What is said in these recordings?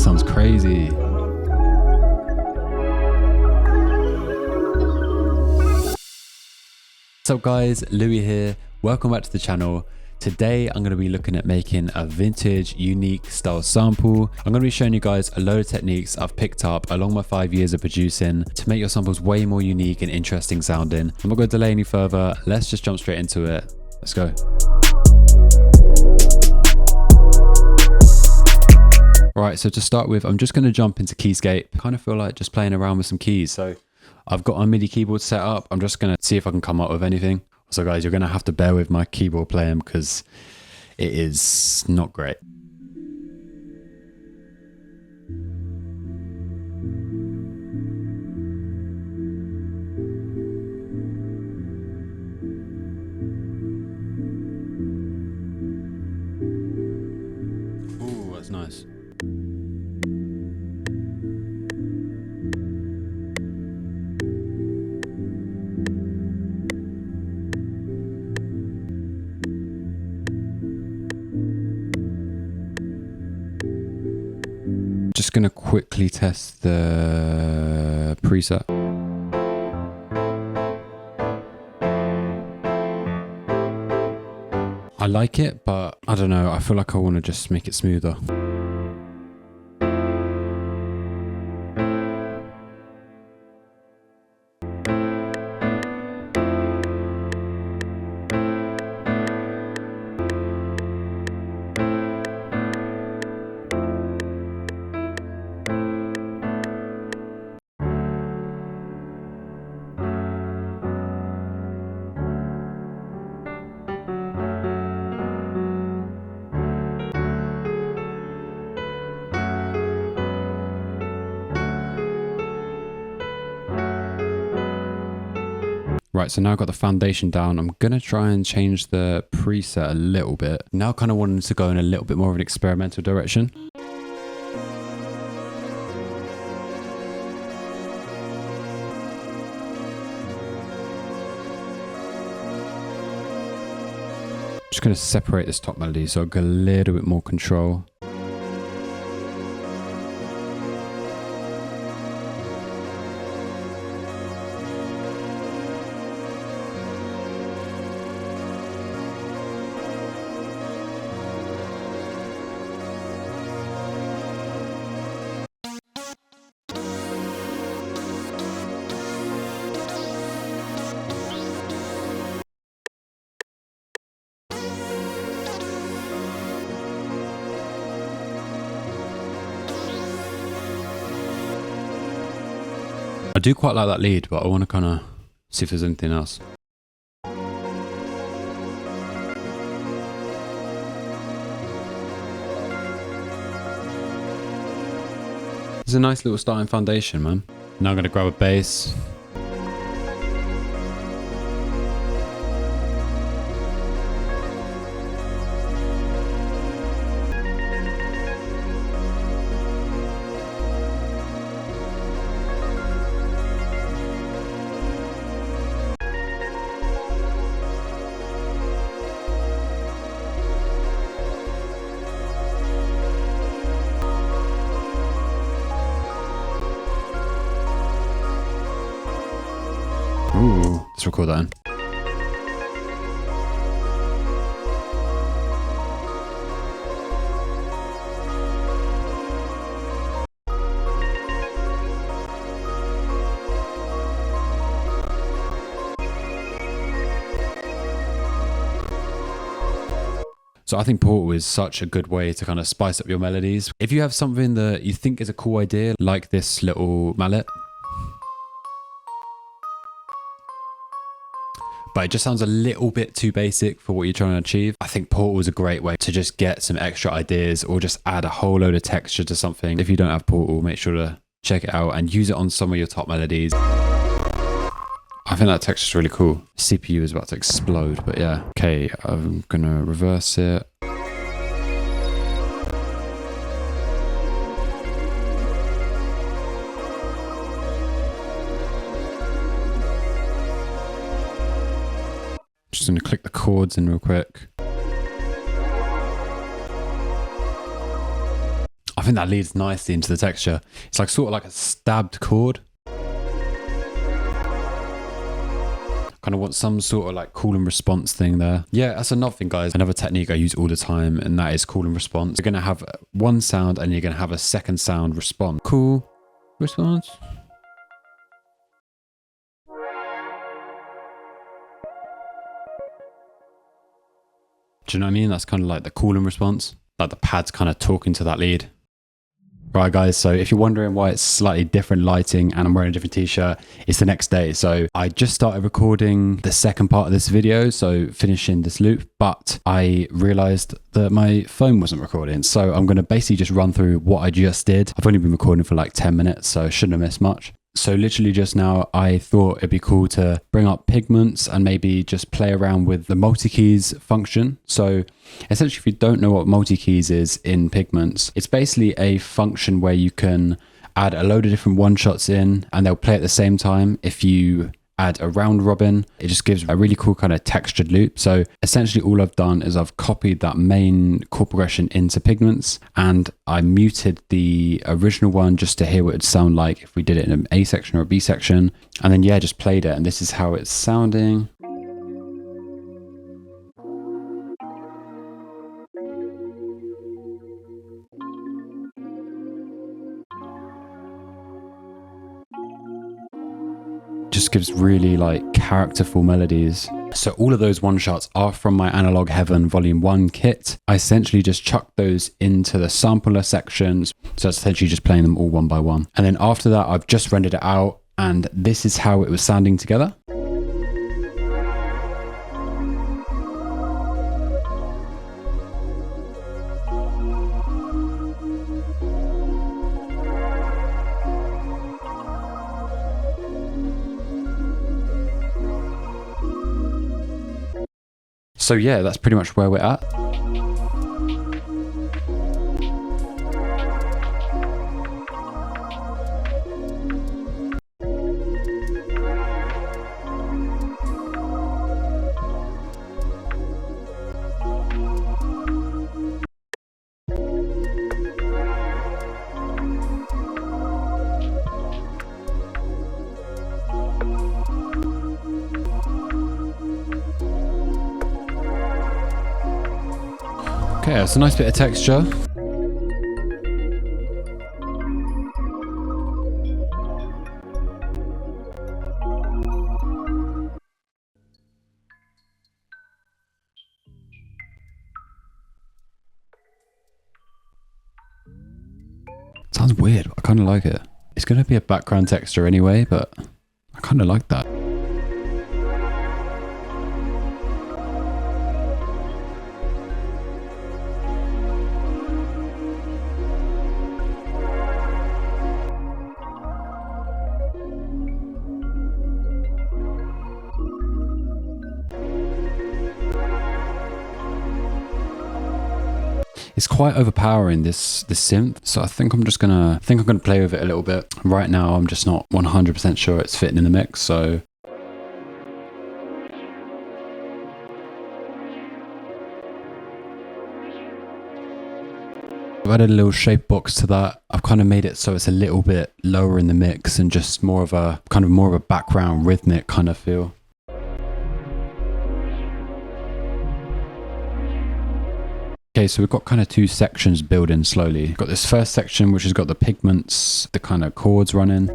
sounds crazy. What's up guys, Louis here. Welcome back to the channel. Today I'm going to be looking at making a vintage unique style sample. I'm going to be showing you guys a load of techniques I've picked up along my 5 years of producing to make your samples way more unique and interesting sounding. I'm not going to delay any further. Let's just jump straight into it. Let's go. Alright, so to start with, I'm just going to jump into Keyscape. I kind of feel like just playing around with some keys. So I've got my MIDI keyboard set up. I'm just going to see if I can come up with anything. So guys, you're going to have to bear with my keyboard playing because it is not great. Ooh, that's nice. Just going to quickly test the preset. I like it, but I don't know. I feel like I want to just make it smoother. Right, so now I've got the foundation down. I'm going to try and change the preset a little bit. Now kind of wanting to go in a little bit more of an experimental direction. Just going to separate this top melody so I've got a little bit more control. I do quite like that lead, but I want to kind of see if there's anything else. It's a nice little starting foundation, man. Now I'm going to grab a bass. Ooh, let's record that in. So I think Portal is such a good way to kind of spice up your melodies. If you have something that you think is a cool idea, like this little mallet, but it just sounds a little bit too basic for what you're trying to achieve, I think Portal is a great way to just get some extra ideas or just add a whole load of texture to something. If you don't have Portal, make sure to check it out and use it on some of your top melodies. I think that texture is really cool. CPU is about to explode, but yeah. Okay, I'm gonna reverse it. Just gonna click the chords in real quick. I think that leads nicely into the texture. It's like sort of like a stabbed chord. Kind of want some sort of like call and response thing there. Yeah, that's another thing, guys. Another technique I use all the time, and that is call and response. You're going to have one sound and you're going to have a second sound response. Call, response. Do you know what I mean? That's kind of like the call and response. Like the pad's kind of talking to that lead. Right, guys, so if you're wondering why it's slightly different lighting and I'm wearing a different t-shirt, it's the next day. So I just started recording the second part of this video, so finishing this loop, but I realized that my phone wasn't recording. So I'm going to basically just run through what I just did. I've only been recording for like 10 minutes, so I shouldn't have missed much. So literally just now, I thought it'd be cool to bring up Pigments and maybe just play around with the multi-keys function. So essentially, if you don't know what multi-keys is in Pigments, it's basically a function where you can add a load of different one-shots in and they'll play at the same time. If you add a round robin, it just gives a really cool kind of textured loop. So essentially all I've done is I've copied that main chord progression into Pigments and I muted the original one just to hear what it'd sound like if we did it in an A section or a B section. And then, yeah, just played it. And this is how it's sounding. Just gives really like characterful melodies. So all of those one shots are from my Analog Heaven Volume 1 kit. I essentially just chucked those into the sampler sections. So it's essentially just playing them all one by one. And then after that, I've just rendered it out and this is how it was sounding together. So yeah, that's pretty much where we're at. Okay, it's a nice bit of texture. Sounds weird, but I kind of like it. It's going to be a background texture anyway, but I kind of like that. It's quite overpowering, this synth, so I think I'm gonna play with it a little bit. Right now I'm just not 100% sure it's fitting in the mix, so I've added a little shape box to that. I've kind of made it so it's a little bit lower in the mix and just more of a background rhythmic kind of feel. Okay, so we've got kind of two sections building slowly. Got this first section, which has got the Pigments, the kind of chords running.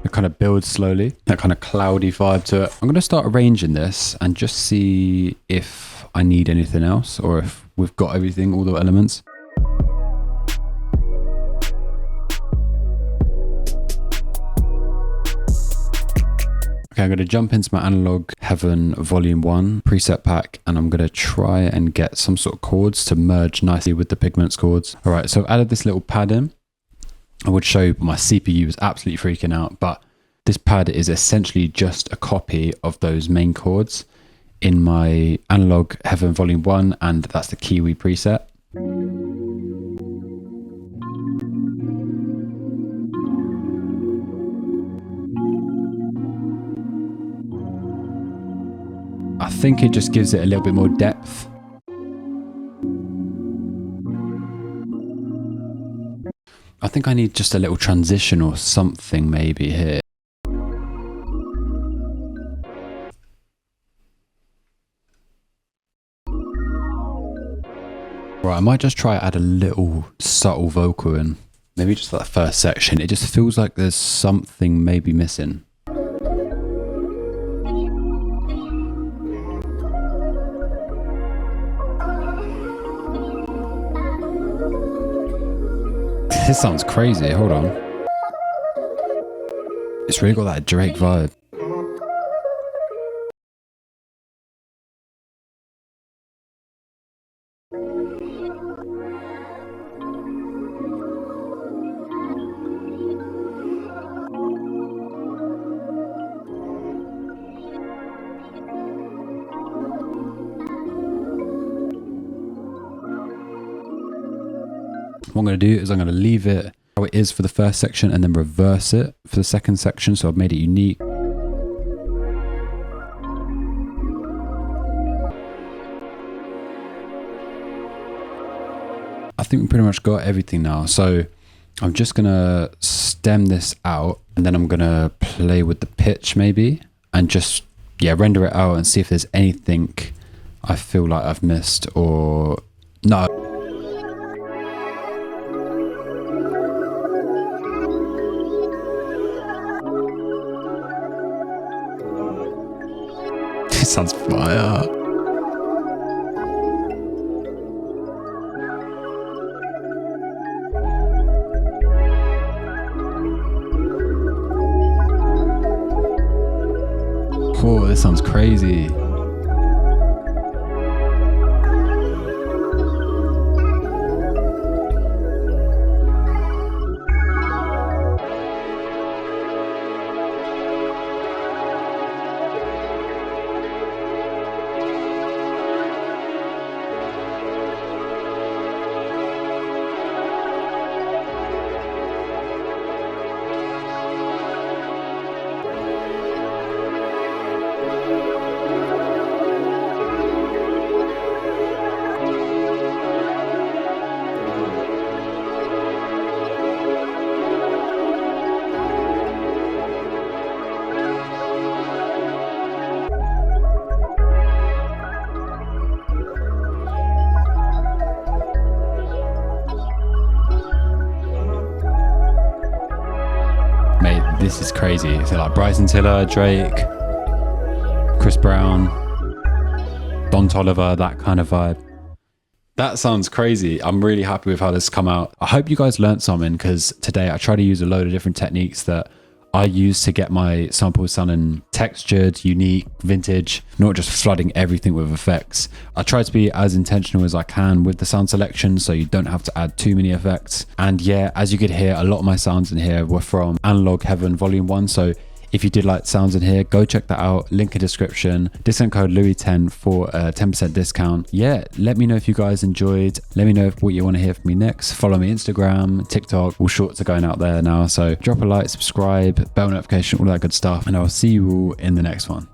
It kind of builds slowly, that kind of cloudy vibe to it. I'm going to start arranging this and just see if I need anything else or if we've got everything, all the elements. Okay, I'm going to jump into my Analog Heaven Volume 1 preset pack and I'm going to try and get some sort of chords to merge nicely with the Pigments chords. All right, so I've added this little pad in. I would show you, my CPU is absolutely freaking out, but this pad is essentially just a copy of those main chords. in my Analog Heaven Volume 1, and that's the Kiwi preset. I think it just gives it a little bit more depth. I think I need just a little transition or something maybe here. Right, I might just try add a little subtle vocal in. Maybe just that first section. It just feels like there's something maybe missing. This sounds crazy. Hold on. It's really got that Drake vibe. What I'm going to do is I'm going to leave it how it is for the first section and then reverse it for the second section. So I've made it unique. I think we pretty much got everything now. So I'm just going to stem this out and then I'm going to play with the pitch maybe and just, yeah, render it out and see if there's anything I feel like I've missed or no. This sounds fire. Oh, this sounds crazy. Mate, this is crazy. So like Bryson Tiller, Drake, Chris Brown, Don Toliver, that kind of vibe. That sounds crazy. I'm really happy with how this come out. I hope you guys learned something because today I try to use a load of different techniques that I use to get my samples sounding textured, unique, vintage, not just flooding everything with effects. I try to be as intentional as I can with the sound selection so you don't have to add too many effects. And yeah, as you could hear, a lot of my sounds in here were from Analog Heaven Volume 1. So if you did like sounds in here, go check that out. Link in description. Discount code Louis10 for a 10% discount. Yeah, let me know if you guys enjoyed. Let me know what you want to hear from me next. Follow me Instagram, TikTok. All shorts are going out there now. So drop a like, subscribe, bell notification, all that good stuff. And I'll see you all in the next one.